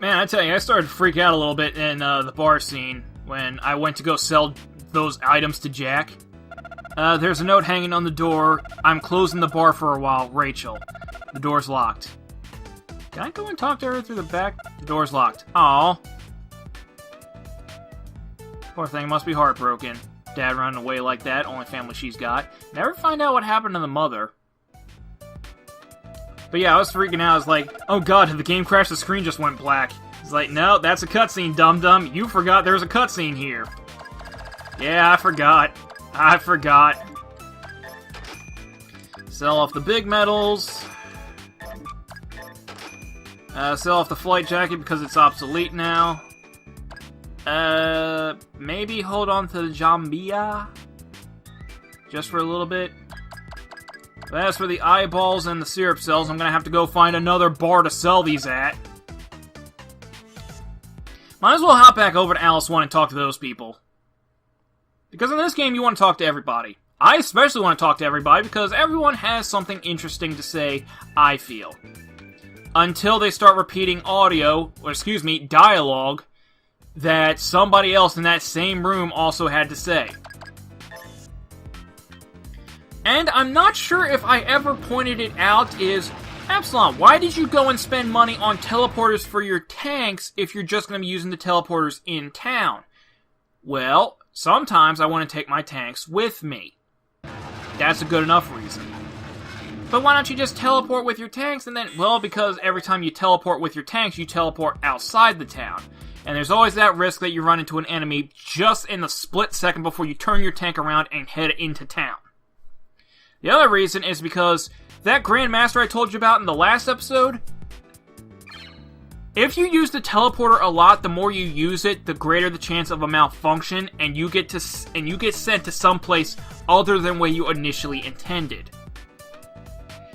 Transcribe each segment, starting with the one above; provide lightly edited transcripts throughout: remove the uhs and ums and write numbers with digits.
Man, I tell you, I started to freak out a little bit in the bar scene when I went to go sell those items to Jack. There's a note hanging on the door. I'm closing the bar for a while, Rachel. The door's locked. Can I go and talk to her through the back? The door's locked. Aww. Poor thing must be heartbroken. Dad running away like that, only family she's got. Never find out what happened to the mother. But yeah, I was freaking out. I was like, oh god, did the game crash? The screen just went black. It's like, no, that's a cutscene, dum-dum. You forgot there was a cutscene here. Yeah, I forgot. Sell off the big medals. Sell off the flight jacket because it's obsolete now. Maybe hold on to the Jambia. Just for a little bit. But as for the eyeballs and the syrup cells, I'm gonna have to go find another bar to sell these at. Might as well hop back over to Alice 1 and talk to those people. Because in this game, you want to talk to everybody. I especially want to talk to everybody because everyone has something interesting to say, I feel. Until they start repeating dialogue, that somebody else in that same room also had to say. And I'm not sure if I ever pointed it out is, Absalom, why did you go and spend money on teleporters for your tanks if you're just going to be using the teleporters in town? Well, sometimes I want to take my tanks with me. That's a good enough reason. But why don't you just teleport with your tanks and then... Well, because every time you teleport with your tanks, you teleport outside the town. And there's always that risk that you run into an enemy just in the split second before you turn your tank around and head into town. The other reason is because that Grandmaster I told you about in the last episode, if you use the teleporter a lot, the more you use it, the greater the chance of a malfunction, and you get sent to some place other than where you initially intended.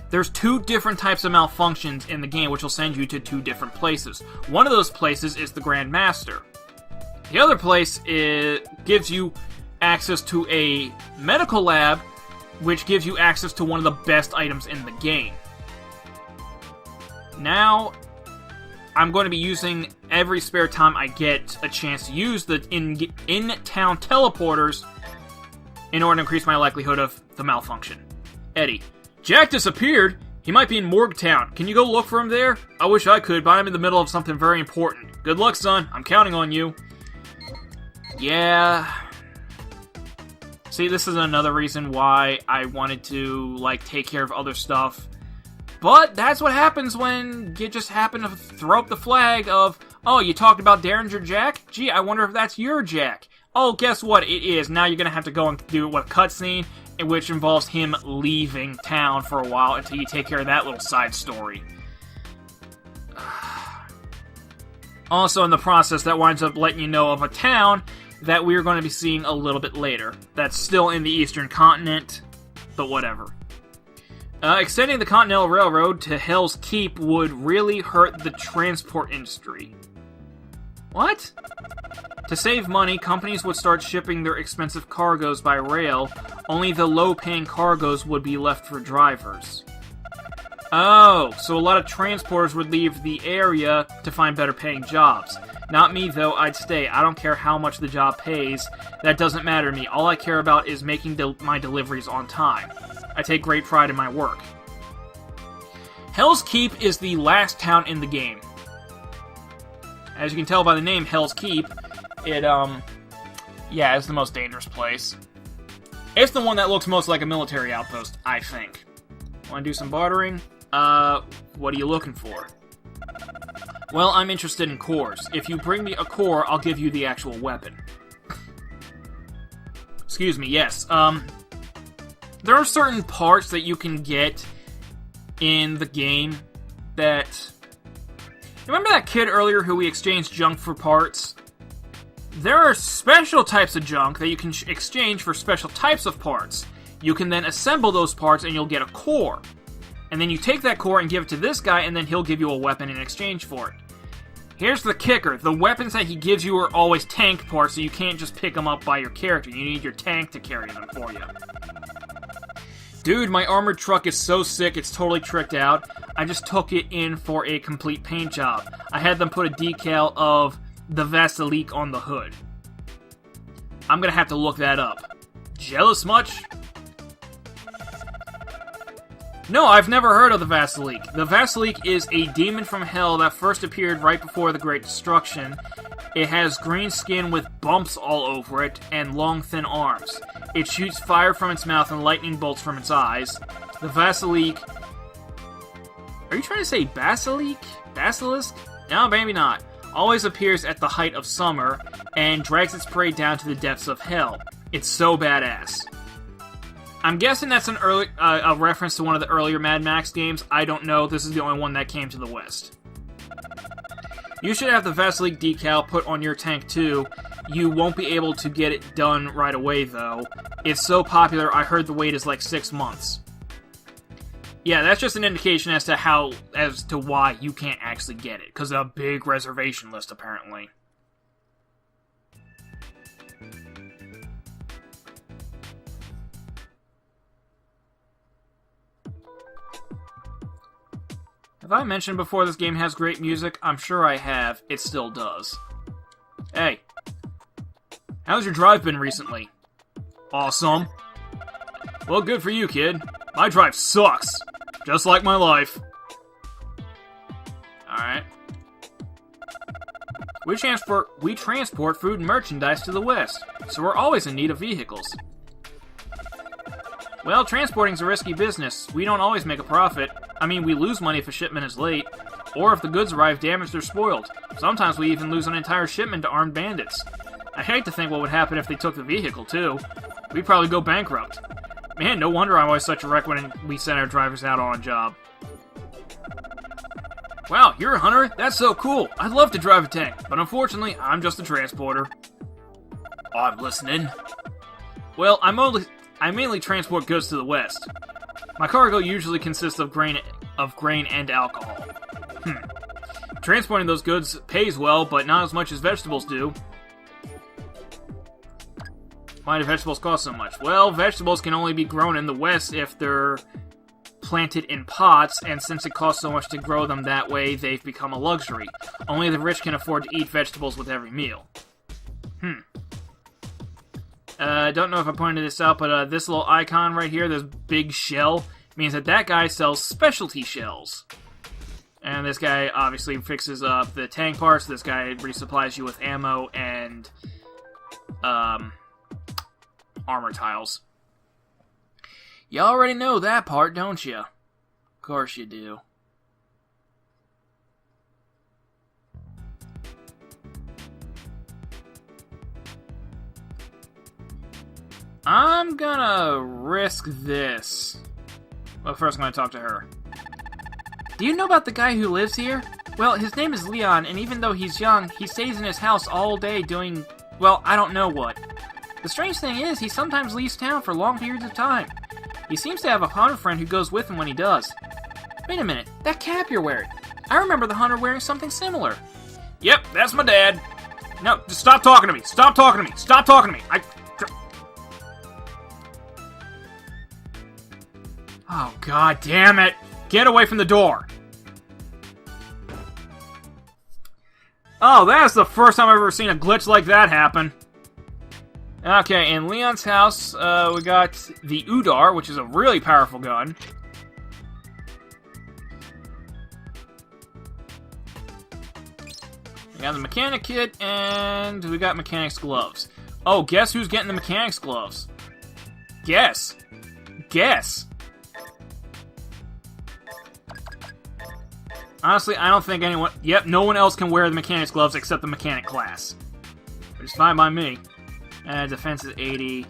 There's two different types of malfunctions in the game, which will send you to two different places. One of those places is the Grandmaster. The other place gives you access to a medical lab, which gives you access to one of the best items in the game. Now, I'm going to be using every spare time I get a chance to use the in-town teleporters in order to increase my likelihood of the malfunction. Eddie. Jack disappeared? He might be in Morgtown. Can you go look for him there? I wish I could, but I'm in the middle of something very important. Good luck, son. I'm counting on you. Yeah... See, this is another reason why I wanted to, take care of other stuff. But that's what happens when you just happen to throw up the flag of, oh, you talked about Derringer Jack? Gee, I wonder if that's your Jack. Oh, guess what? It is. Now you're going to have to go and do a cutscene, which involves him leaving town for a while until you take care of that little side story. Also, in the process, that winds up letting you know of a town that we're going to be seeing a little bit later. That's still in the Eastern Continent, but whatever. Extending the Continental Railroad to Hell's Keep would really hurt the transport industry. What? To save money, companies would start shipping their expensive cargoes by rail, only the low-paying cargoes would be left for drivers. Oh, so a lot of transporters would leave the area to find better-paying jobs. Not me, though. I'd stay. I don't care how much the job pays. That doesn't matter to me. All I care about is making my deliveries on time. I take great pride in my work. Hell's Keep is the last town in the game. As you can tell by the name, Hell's Keep, it's the most dangerous place. It's the one that looks most like a military outpost, I think. Want to do some bartering? What are you looking for? Well, I'm interested in cores. If you bring me a core, I'll give you the actual weapon. Excuse me, yes. There are certain parts that you can get in the game that... Remember that kid earlier who we exchanged junk for parts? There are special types of junk that you can exchange for special types of parts. You can then assemble those parts and you'll get a core. And then you take that core and give it to this guy, and then he'll give you a weapon in exchange for it. Here's the kicker. The weapons that he gives you are always tank parts, so you can't just pick them up by your character. You need your tank to carry them for you. Dude, my armored truck is so sick, it's totally tricked out. I just took it in for a complete paint job. I had them put a decal of the Vaseline on the hood. I'm gonna have to look that up. Jealous much? No, I've never heard of the Vaseline. The Vaseline is a demon from hell that first appeared right before the Great Destruction. It has green skin with bumps all over it, and long, thin arms. It shoots fire from its mouth and lightning bolts from its eyes. The Vaseline... Are you trying to say basilisk? Basilisk? No, maybe not. Always appears at the height of summer, and drags its prey down to the depths of hell. It's so badass. I'm guessing that's an early a reference to one of the earlier Mad Max games. I don't know. This is the only one that came to the West. You should have the Vaseline decal put on your tank too. You won't be able to get it done right away though. It's so popular, I heard the wait is like 6 months. Yeah, that's just an indication as to why you can't actually get it, because of a big reservation list apparently. Have I mentioned before this game has great music? I'm sure I have. It still does. Hey. How's your drive been recently? Awesome. Well, good for you, kid. My drive sucks. Just like my life. Alright. We transport food and merchandise to the West, so we're always in need of vehicles. Well, transporting's a risky business. We don't always make a profit. I mean, we lose money if a shipment is late, or if the goods arrive damaged or spoiled. Sometimes we even lose an entire shipment to armed bandits. I hate to think what would happen if they took the vehicle, too. We'd probably go bankrupt. Man, no wonder I'm always such a wreck when we send our drivers out on a job. Wow, you're a hunter? That's so cool. I'd love to drive a tank, but unfortunately, I'm just a transporter. I'm listening. Well, I mainly transport goods to the West. My cargo usually consists of grain and alcohol. Transporting those goods pays well, but not as much as vegetables do. Why do vegetables cost so much? Well, vegetables can only be grown in the West if they're planted in pots, and since it costs so much to grow them that way, they've become a luxury. Only the rich can afford to eat vegetables with every meal. Don't know if I pointed this out, but this little icon right here, this big shell, means that guy sells specialty shells. And this guy obviously fixes up the tank parts. This guy resupplies you with ammo and armor tiles. You already know that part, don't you? Of course you do. I'm gonna risk this. Well, first I'm gonna talk to her. Do you know about the guy who lives here? Well, his name is Leon, and even though he's young, he stays in his house all day doing, well, I don't know what. The strange thing is, he sometimes leaves town for long periods of time. He seems to have a hunter friend who goes with him when he does. Wait a minute, that cap you're wearing. I remember the hunter wearing something similar. Yep, that's my dad. No, just stop talking to me. Stop talking to me. Stop talking to me. Oh, god damn it. Get away from the door. Oh, that's the first time I've ever seen a glitch like that happen. Okay, in Leon's house, we got the Udar, which is a really powerful gun. We got the mechanic kit, and we got mechanic's gloves. Oh, guess who's getting the mechanic's gloves? Guess. Guess. Honestly, I don't think anyone... Yep, no one else can wear the mechanic's gloves except the mechanic class. Which is fine by me. Defense is 80.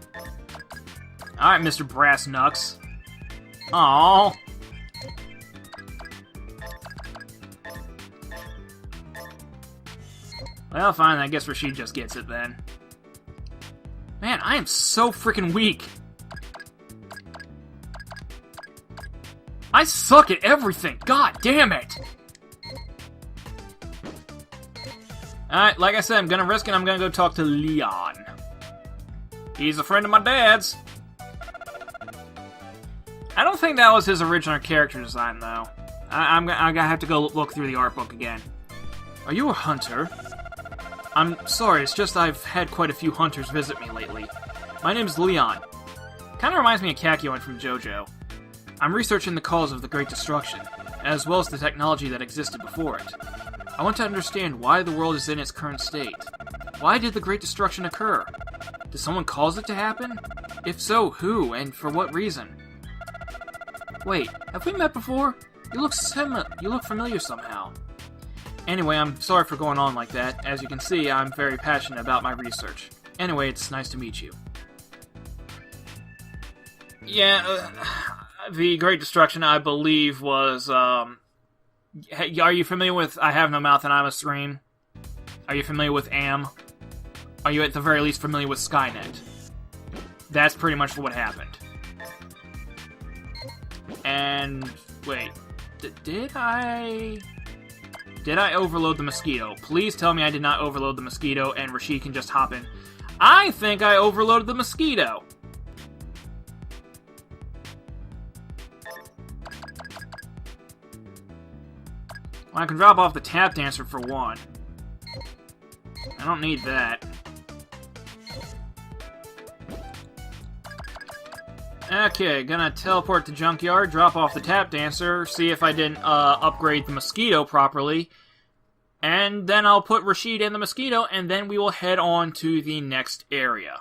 Alright, Mr. Brass Knucks. Aww. Well, fine, I guess Rashid just gets it then. Man, I am so freaking weak. I suck at everything. God damn it. Alright, like I said, I'm gonna risk it. I'm gonna go talk to Leon. He's a friend of my dad's. I don't think that was his original character design, though. I'm gonna have to go look through the art book again. Are you a hunter? I'm sorry, it's just I've had quite a few hunters visit me lately. My name's Leon. Kinda reminds me of Kakyoin from JoJo. I'm researching the cause of the Great Destruction, as well as the technology that existed before it. I want to understand why the world is in its current state. Why did the Great Destruction occur? Did someone cause it to happen? If so, who, and for what reason? Wait, have we met before? You look familiar somehow. Anyway, I'm sorry for going on like that. As you can see, I'm very passionate about my research. Anyway, it's nice to meet you. Yeah, the Great Destruction, I believe, was, are you familiar with I Have No Mouth and I'm a Scream? Are you familiar with Am? Are you at the very least familiar with Skynet? That's pretty much what happened. And, wait, did I overload the mosquito? Please tell me I did not overload the mosquito and Rashid can just hop in. I think I overloaded the mosquito! Well, I can drop off the tap dancer for one. I don't need that. Okay, gonna teleport to Junkyard, drop off the tap dancer, see if I didn't upgrade the mosquito properly, and then I'll put Rashid in the mosquito, and then we will head on to the next area.